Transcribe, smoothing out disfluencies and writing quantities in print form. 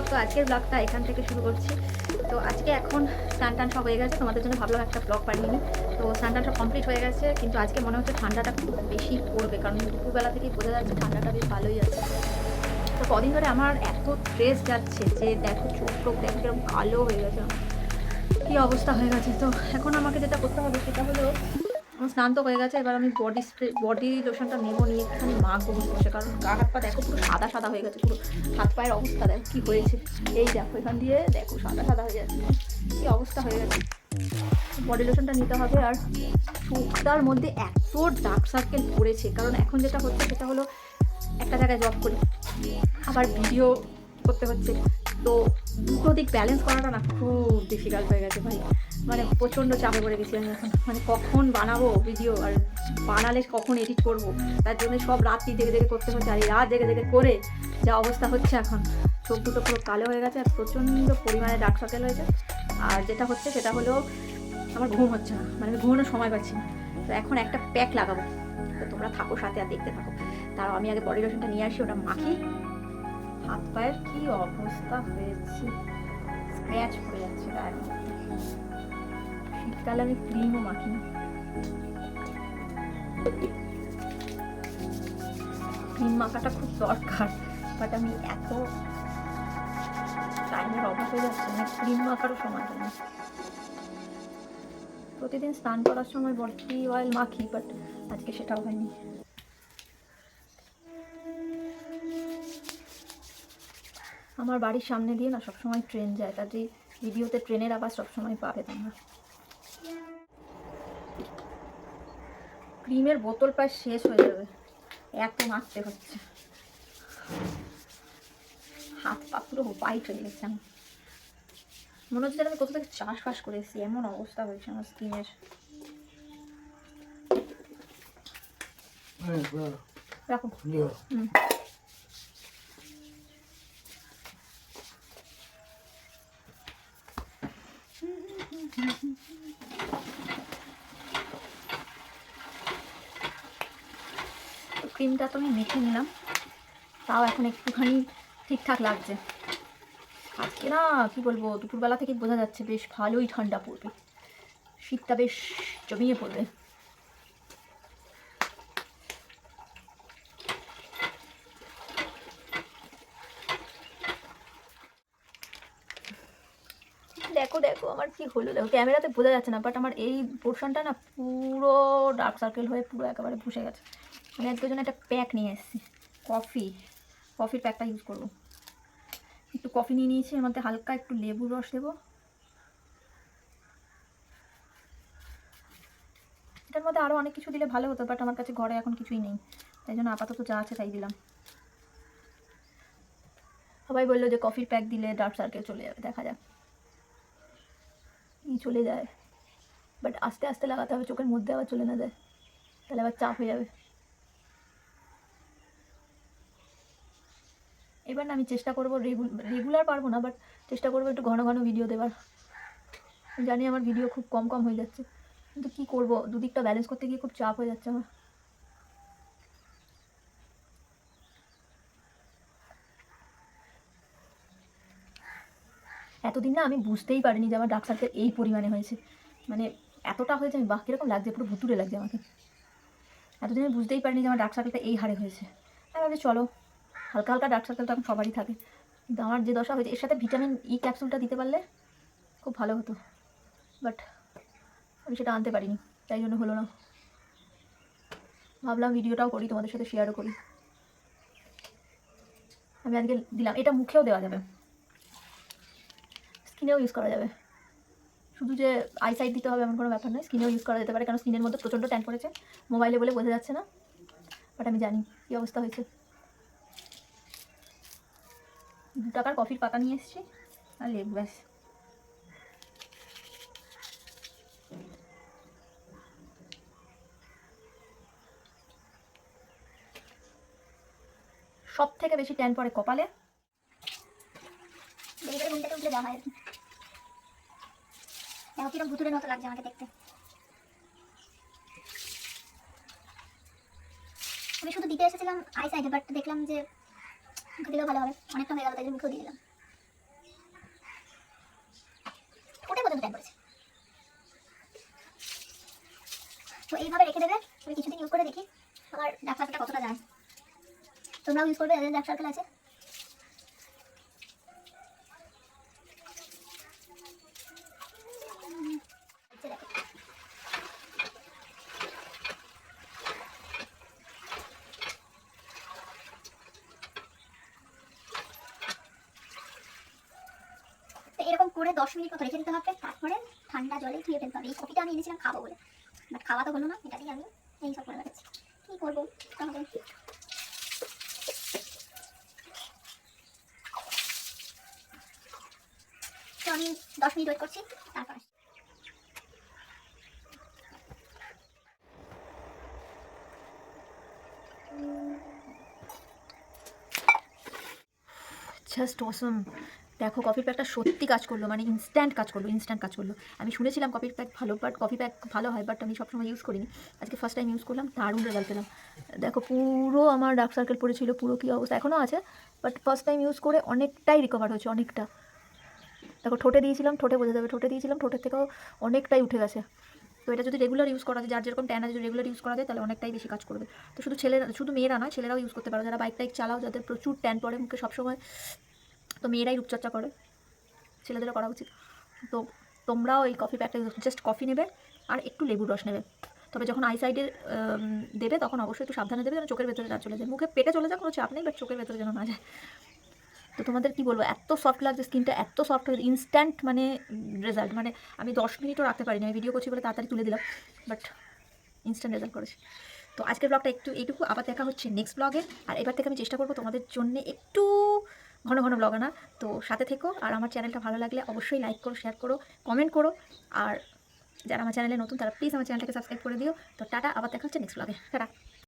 Blog. তো আজকের ব্লগটা এখান থেকে শুরু করছি। তো আজকে এখন স্নান টান সব হয়ে গেছে, তোমাদের জন্য ভাবলাম একটা ব্লগ বানিয়ে নিই। তো স্নান টান সব কমপ্লিট হয়ে গেছে, কিন্তু আজকে মনে হচ্ছে ঠান্ডাটা খুব বেশি পড়বে, কারণ দুপুরবেলা থেকেই বোঝা যাচ্ছে ঠান্ডাটা বেশ ভালোই আছে। তো কদিন ধরে আমার এত স্ট্রেস যাচ্ছে যে দেখো চোখ টোক দেখো কিরকম কালো হয়ে গেছে, কী অবস্থা হয়ে গেছে। তো এখন আমাকে যেটা করতে হবে সেটা হলো, আমার স্নান তো হয়ে গেছে, এবার আমি বডি লোশনটা নেবো, নিয়ে একটুখানি মাখবো বসে, কারণ গা হাত পা দেখো পুরো সাদা সাদা হয়ে গেছে, পুরো হাত পায়ের অবস্থা দেখো কী হয়েছে। এই দেখো এখান দিয়ে দেখো সাদা সাদা হয়ে যাচ্ছে, কী অবস্থা হয়ে গেছে। বডি লোশনটা নিতে হবে। আর চোখটার মধ্যে এত ডার্ক সার্কেল পড়েছে, কারণ এখন যেটা হচ্ছে সেটা হলো একটা জায়গায় জব করি, আবার ভিডিও করতে হচ্ছে, তো দুটো দিক ব্যালেন্স করাটা না খুব ডিফিকাল্ট হয়ে গেছে ভাই। মানে প্রচণ্ড চাপে পড়ে গেছি আমি এখন, মানে কখন বানাবো ভিডিও, আর বানালে কখন এডিট করব, তার জন্য সব রাত্রি জেগে জেগে করতে হচ্ছে। আর এই রাত জেগে জেগে করে যা অবস্থা হচ্ছে এখন, চোখ দুটো পুরো কালো হয়ে গেছে আর প্রচণ্ড পরিমাণে ডার্ক সার্কেল হয়েছে। আর যেটা হচ্ছে সেটা হলো আমার ঘুম হচ্ছে না, মানে আমি ঘুমানোর সময় পাচ্ছি না। তো এখন একটা প্যাক লাগাবো, তো তোমরা থাকো সাথে আর দেখতে থাকো। তাও আমি আগে বডি লোশনটা নিয়ে আসি, ওটা মাখি। হাত পায়ের কি অবস্থা হয়েছে, স্ক্র্যাচ পড়ে যাচ্ছে গায়ের মধ্যে। শীতকালে আমি ক্রিমও মাখি না, ক্রিম মাখাটা খুব দরকার, বাট আমি এত টাইমের অভাব হয়ে যাচ্ছে না, ক্রিম মাখারও সময় পাই না। প্রতিদিন স্নান করার সময় বডি অয়েল মাখি, বাট আজকে সেটাও হয়নি। আমার বাড়ির সামনে দিয়ে না সবসময় ট্রেন যায়, কাজেই ভিডিওতে ট্রেনের আওয়াজ সবসময় পাবে তোমরা। ক্রিমের বোতল প্রায় শেষ হয়ে যাবে, এত মাখতে হচ্ছে। হাত পা পুরো হোয়াইট হয়ে গেছে আমার, মনে হচ্ছে আমি কোথা থেকে চাষবাস করে এসেছি, এমন অবস্থা হয়েছে আমার স্কিনের। রাখো। ক্রিমটা তো আমি মেখে নিলাম, তাও এখন একটুখানি ঠিকঠাক লাগছে। আজকে না কি বলবো, দুপুরবেলা থেকে বোঝা যাচ্ছে বেশ ভালোই ঠান্ডা পড়বে, শীতটা বেশ জমিয়ে পড়বে। দেখো দেখো আমার কি হলো, দেখো ক্যামেরাতে বোঝা যাচ্ছে না, বাট আমার এই পোর্শনটা না পুরো ডার্ক সার্কেল হয়ে পুরো একেবারে বসে গেছে। আমি আজকের জন্য একটা প্যাক নিয়ে এসেছি, কফির প্যাকটা ইউজ করবো। একটু কফি নিয়ে নিয়েছি, এর মধ্যে হালকা একটু লেবুর রস দেবো। এটার মধ্যে আরও অনেক কিছু দিলে ভালো হতো, বাট আমার কাছে ঘরে এখন কিছুই নেই, তাই জন্য আপাতত যা আছে তাই দিলাম। সবাই বললো যে কফির প্যাক দিলে ডার্ক সার্কেল চলে যাবে, দেখা যাক কি চলে যায়, বাট আস্তে আস্তে লাগাতে হবে, চোখের মধ্যে আবার চলে না যায়, তাহলে আবার চাপ হয়ে যাবে। এবার না আমি চেষ্টা করবো, রেগুলার পারবো না, বাট চেষ্টা করবো একটু ঘন ঘন ভিডিও দেওয়ার। জানি আমার ভিডিও খুব কম কম হয়ে যাচ্ছে, কিন্তু কী করবো, দুদিকটা ব্যালেন্স করতে গিয়ে খুব চাপ হয়ে যাচ্ছে আমার। এতদিন না আমি বুঝতেই পারিনি যে আমার ডার্ক সার্কেল এই পরিমাণে হয়েছে, মানে এতটা হয়েছে, আমি বাহ কীরকম লাগছে, পুরো ভুতুরে লাগছে আমাকে। এতদিন আমি বুঝতেই পারিনি যে আমার ডার্ক সার্কেলটা এই হারে হয়েছে। আমি ভাবছি চলো, হালকা হালকা ডার্ক সার্কেল তো এখন সবারই থাকে, কিন্তু আমার যে দশা হয়েছে, এর সাথে ভিটামিন ই ক্যাপসুলটা দিতে পারলে খুব ভালো হতো, বাট আমি সেটা আনতে পারিনি, তাই জন্য হলো না। ভাবলাম ভিডিওটাও করি, তোমাদের সাথে শেয়ারও করি। আমি আজকে দিলাম, এটা মুখেও দেওয়া যাবে, স্কিনেও ইউজ করা যাবে, শুধু যে আইসাইড দিতে হবে এমন কোনো ব্যাপার নয়, স্কিনেও ইউজ করা যেতে পারে, কারণ স্কিনের মধ্যে প্রচণ্ড ট্যান পড়েছে, মোবাইলে বলে বোঝা যাচ্ছে না, বাট আমি জানি কী অবস্থা হয়েছে। 2 টাকার কফির পাতা নিয়ে এসেছি আর লেবু, ব্যাস। সব থেকে বেশি ট্যান পড়ে কপালে, ঘুমটাকে উঠলে দেওয়া হয় আর কি। দেখো কিরকম ভুতুরের মতো লাগছে আমাকে দেখতে। আমি শুধু দিতে এসেছিলাম আই সাইডে, বাট দেখলাম যে মুখে দিলেও ভালো হবে, অনেকটা হয়ে গেল, তাই জন্য মুখেও দিয়ে দিলাম। পর্যন্ত ট্যান করেছে। তো এইভাবে রেখে দেবে, আমি কিছুদিন ইউজ করে দেখি আমার ডার্ক সার্কেলটা কতটা যায়। তোমরাও ইউজ করবে যাদের ডার্ক সার্কেল আছে। এরকম করে 10 মিনিট মতো রেখে দিতে হবে, তারপরে ঠান্ডা জলে ধুয়ে ফেলতে হবে। এই কফিটা আমি এনেছিলাম খাবো বলে, বাট খাওয়া তো হলো না, এটা দিয়ে আমি এই সব করে বেড়াচ্ছি। কী করবো তাহলে। তো আমি 10 মিনিট ওয়েট করছি, তারপর জাস্ট অসম। দেখো কফি প্যাকটা সত্যি কাজ করলো, মানে ইনস্ট্যান্ট কাজ করলো। আমি শুনেছিলাম কফি প্যাক ভালো, বাট কফি প্যাক ভালো হয়, বাট আমি সবসময় ইউজ করিনি। আজকে ফার্স্ট টাইম ইউজ করলাম, দারুণ রেজাল্ট পেলাম। দেখো পুরো আমার ডার্ক সার্কেল পড়েছিল, পুরো কী অবস্থা, এখনও আছে, বাট ফার্স্ট টাইম ইউজ করে অনেকটাই রিকভার হয়েছে, অনেকটা। দেখো ঠোঁটে দিয়েছিলাম, ঠোঁটে বোঝা যাবে, ঠোঁটে দিয়েছিলাম, ঠোঁটের থেকেও অনেকটাই উঠে গেছে। তো এটা যদি রেগুলার ইউজ করা যায়, যার যেরকম ট্যান আছে, যদি রেগুলার ইউজ করা যায় তাহলে অনেকটাই বেশি কাজ করবে। তো শুধু মেয়েরা নয়, ছেলেরাও ইউজ করতে পারো, যারা বাইক টাইক চালাও, যাদের প্রচুর ট্যান পড়ে মুখে সবসময়, তো মেয়েরাই রূপচর্চা করে, ছেলেদেরও করা উচিত। তো তোমরাও এই কফি প্যাকটা জাস্ট কফি নেবে আর একটু লেবুর রস নেবে। তবে যখন আই সাইডে দেবে তখন অবশ্যই একটু সাবধানে দেবে, যেন চোখের ভেতরে না চলে যায়। মুখে পেটে চলে যায় কোনো চাপ নেই, বাট চোখের ভেতরে যেন না যায়। তো তোমাদের কি বলবো, এত সফট লাগছে, স্কিনটা এত সফট হয়েছে, ইনস্ট্যান্ট মানে রেজাল্ট। মানে আমি 10 মিনিটও রাখতে পারিনি, আমি ভিডিও করছি বলে তাড়াতাড়ি তুলে দিলাম, বাট ইনস্ট্যান্ট রেজাল্ট করেছে। তো আজকের ব্লগটা এইটুকু, আবার দেখা হচ্ছে নেক্সট ব্লগে। আর এবার থেকে আমি চেষ্টা করবো তোমাদের জন্য একটু ঘন ঘন ব্লগ আনা। তো সাথে থেকো, আর আমার চ্যানেলটা ভালো লাগলে অবশ্যই লাইক করো, শেয়ার করো, কমেন্ট করো। আর যারা আমার চ্যানেলে নতুন তারা প্লিজ আমার চ্যানেলটাকে সাবস্ক্রাইব করে দিও। তো টাটা, আবার দেখা হচ্ছে নেক্সট ব্লগে। টাটা।